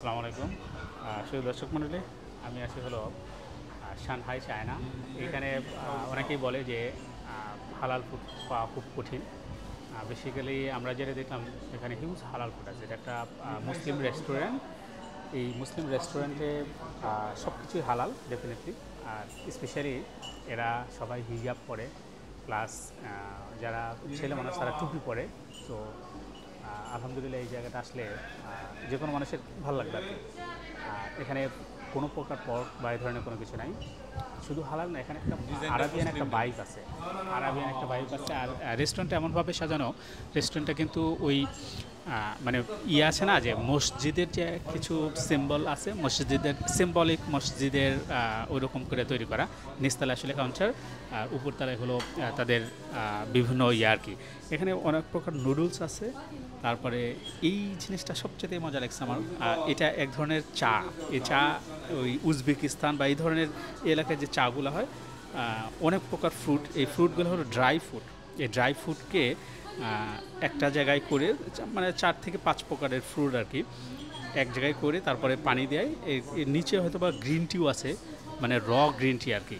আসসালামু আলাইকুম শুধু দর্শক মণ্ডলী, আমি আছি হলো সাংহাই চায়না। এখানে অনেকেই বলে যে হালাল ফুড পাওয়া খুব কঠিন। বেসিক্যালি আমরা যেটা দেখলাম এখানে হিউজ হালাল ফুড আছে। এটা একটা মুসলিম রেস্টুরেন্ট। এই মুসলিম রেস্টুরেন্টে সব কিছুই হালাল ডেফিনেটলি। আর স্পেশালি এরা সবাই হিজাব পরে, প্লাস যারা ছেলে মানুষ তারা টুপি পরে। তো আলহামদুলিল্লাহ এই জায়গাটা আসলে যে কোনো মানুষের ভালো লাগবে আর কি। এখানে কোনো প্রকার পর্ক বা এই ধরনের কোনো কিছু নাই, শুধু হালাল না, এখানে একটা আরাবিয়ান একটা বাইক আছে। আর রেস্টুরেন্টটা এমনভাবে সাজানো, রেস্টুরেন্টটা কিন্তু ওই মানে ইয়ে আছে না, যে মসজিদের যে কিছু সিম্বল আছে, মসজিদের সিম্বলিক মসজিদের ওই রকম করে তৈরি করা। নিচতলায় আসলে কাউন্টার, আর উপরতলায় হলো তাদের বিভিন্ন ইয়ে আর কি। এখানে অনেক প্রকার নুডলস আছে। তারপরে এই জিনিসটা সবচেয়ে মজা লাগছে আমার, এটা এক ধরনের চা। এই চা ওই উজবেকিস্তান বা এই ধরনের এলাকায় যে চাগুলো হয়, অনেক প্রকার ফ্রুট, এই ফ্রুটগুলো হলো ড্রাই ফ্রুট। এই ড্রাই ফ্রুটকে একটা জায়গায় করে, মানে 4 থেকে 5 প্রকারের ফ্রুট আর কি, এক জায়গায় করে তারপরে পানি দেয়। এর নিচে হয়তো বা গ্রিন টিও আছে, মানে গ্রিন টি আর কি,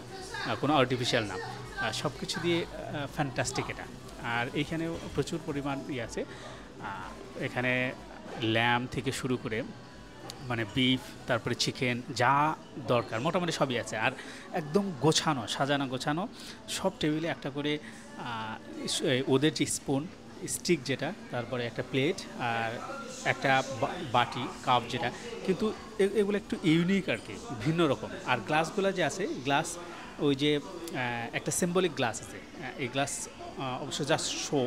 কোনো আর্টিফিশিয়াল না। সব কিছু দিয়ে ফ্যান্টাস্টিক এটা। আর এইখানে প্রচুর পরিমাণ ইয়ে আছে। এখানে ল্যাম্ব থেকে শুরু করে মানে বিফ, তারপরে চিকেন, যা দরকার মোটামুটি সবই আছে। আর একদম গোছানো, সাজানো গোছানো, সব টেবিলে একটা করে ওদের যে স্পুন, স্টিক যেটা, তারপরে একটা প্লেট আর একটা বাটি, কাপ যেটা, কিন্তু এগুলো একটু ইউনিক আর কি, ভিন্ন রকম। আর গ্লাসগুলো যে আছে, গ্লাস ওই যে একটা সিম্বলিক গ্লাস আছে, এই গ্লাস অবশ্য জাস্ট শো,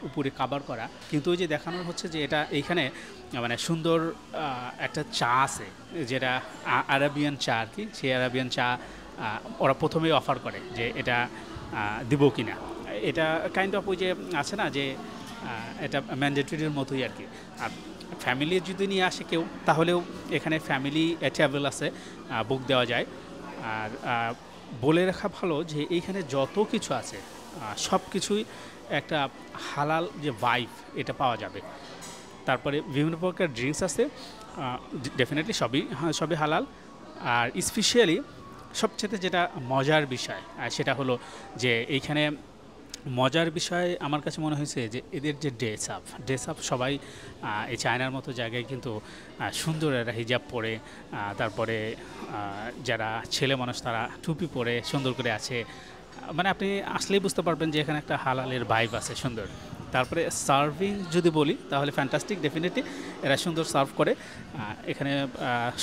উপরে কাভার করা, কিন্তু ওই যে দেখানোর হচ্ছে যে এটা এইখানে মানে সুন্দর একটা চা আছে, যেটা আরাবিয়ান চা আর কি। সেই আরাবিয়ান চা ওরা প্রথমেই অফার করে যে এটা দিব কি না। এটা কাইন্ড অফ ওই যে আছে না, যে এটা ম্যান্ডেটরির মতোই আর কি। আর ফ্যামিলি যদি নিয়ে আসে কেউ, তাহলেও এখানে ফ্যামিলি ট্রাভেল আছে, বুক দেওয়া যায়। আর বলে রাখা ভালো যে এইখানে যত কিছু আছে সব কিছুই একটা হালাল যে ভাইব, এটা পাওয়া যাবে। তারপরে বিভিন্ন প্রকার ড্রিঙ্কস আছে, ডেফিনেটলি সবই হালাল। আর স্পেশালি সবচেয়ে যেটা মজার বিষয়, সেটা হলো যে এইখানে মজার বিষয় আমার কাছে মনে হয়েছে যে এদের যে ড্রেস আপ সবাই এই চায়নার মতো জায়গায় কিন্তু সুন্দর এরা হিজাব পরে, তারপরে যারা ছেলে মানুষ তারা টুপি পরে সুন্দর করে আছে। মানে আপনি আসলেই বুঝতে পারবেন যে এখানে একটা হালালের ভাইব আছে সুন্দর। তারপরে সার্ভিং যদি বলি তাহলে ফ্যান্টাস্টিক, ডেফিনেটলি এরা সুন্দর সার্ভ করে। এখানে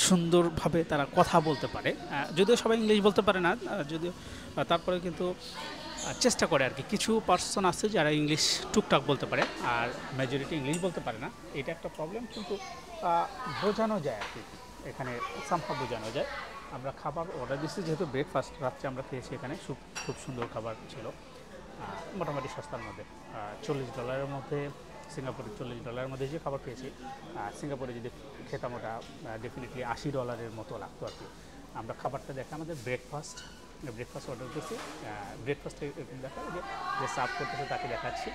সুন্দরভাবে তারা কথা বলতে পারে, যদিও সবাই ইংলিশ বলতে পারে না, যদিও তারপরে কিন্তু চেষ্টা করে আর কি। কিছু পার্সন আছে যারা ইংলিশ টুকটাক বলতে পারে, আর মেজরিটি ইংলিশ বলতে পারে না। এটা একটা প্রবলেম, কিন্তু বোঝানো যায় আর কি, এখানে সামহাও বোঝানো যায়। আমরা খাবার অর্ডার দিচ্ছি, যেহেতু ব্রেকফাস্ট রাত্রে আমরা খেয়েছি এখানে, খুব সুন্দর খাবার ছিল, মোটামুটি সস্তার মধ্যে। $40 মধ্যে, সিঙ্গাপুরে $40 মধ্যে যে খাবার খেয়েছি, সিঙ্গাপুরে যদি খেতাম ওটা ডেফিনেটলি $80 মতো লাগতো আর কি। আমরা খাবারটা দেখে আমাদের ব্রেকফাস্ট অর্ডার করছি। ব্রেকফাস্টে এরকম দেখা যে সার্ভ করতেছে তাকে দেখাচ্ছি,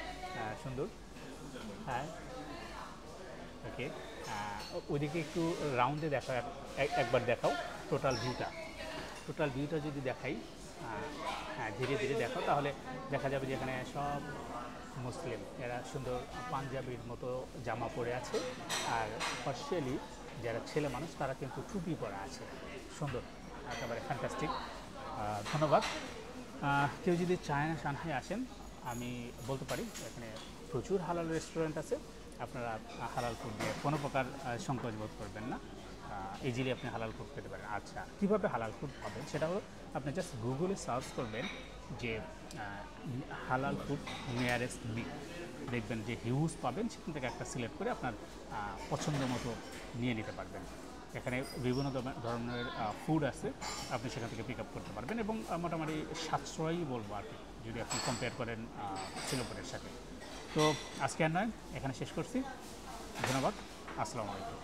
সুন্দর। হ্যাঁ, ওকে। ওইদিকে একটু রাউন্ডে দেখা, একবার দেখাও টোটাল ভিউটা যদি দেখাই, হ্যাঁ ধীরে ধীরে দেখো, তাহলে দেখা যাবে যে এখানে সব মুসলিম, এরা সুন্দর পাঞ্জাবির মতো জামা পরে আছে। আর পার্শিয়ালি যারা ছেলে মানুষ তারা কিন্তু টুপি পরা আছে, সুন্দর, একেবারে ফ্যান্টাস্টিক। ধন্যবাদ। কেউ যদি চায়না সাংহাই আসেন, আমি বলতে পারি এখানে প্রচুর হালাল রেস্টুরেন্ট আছে। আপনারা হালাল ফুড নিয়ে কোনো প্রকার সংকোচ বোধ করবেন না, ইজিলি আপনি হালাল ফুড পেতে পারেন। আচ্ছা, কীভাবে হালাল ফুড পাবেন সেটা হলো আপনি জাস্ট গুগলে সার্চ করবেন যে হালাল ফুড নিয়ারেস্ট মি, দেখবেন যে হিউজ পাবেন, সেখান থেকে একটা সিলেক্ট করে আপনার পছন্দ মতো নিয়ে নিতে পারবেন। এখানে বিভিন্ন ধরনের ফুড আছে, আপনি সেখান থেকে পিক আপ করতে পারবেন, এবং মোটামুটি সাশ্রয়ই বলবো আর কি, যদি আপনি কম্পেয়ার করেন সিঙ্গাপুরের সাথে। তো আজকে আর নয়, এখানে শেষ করছি। ধন্যবাদ। আসসালামু আলাইকুম।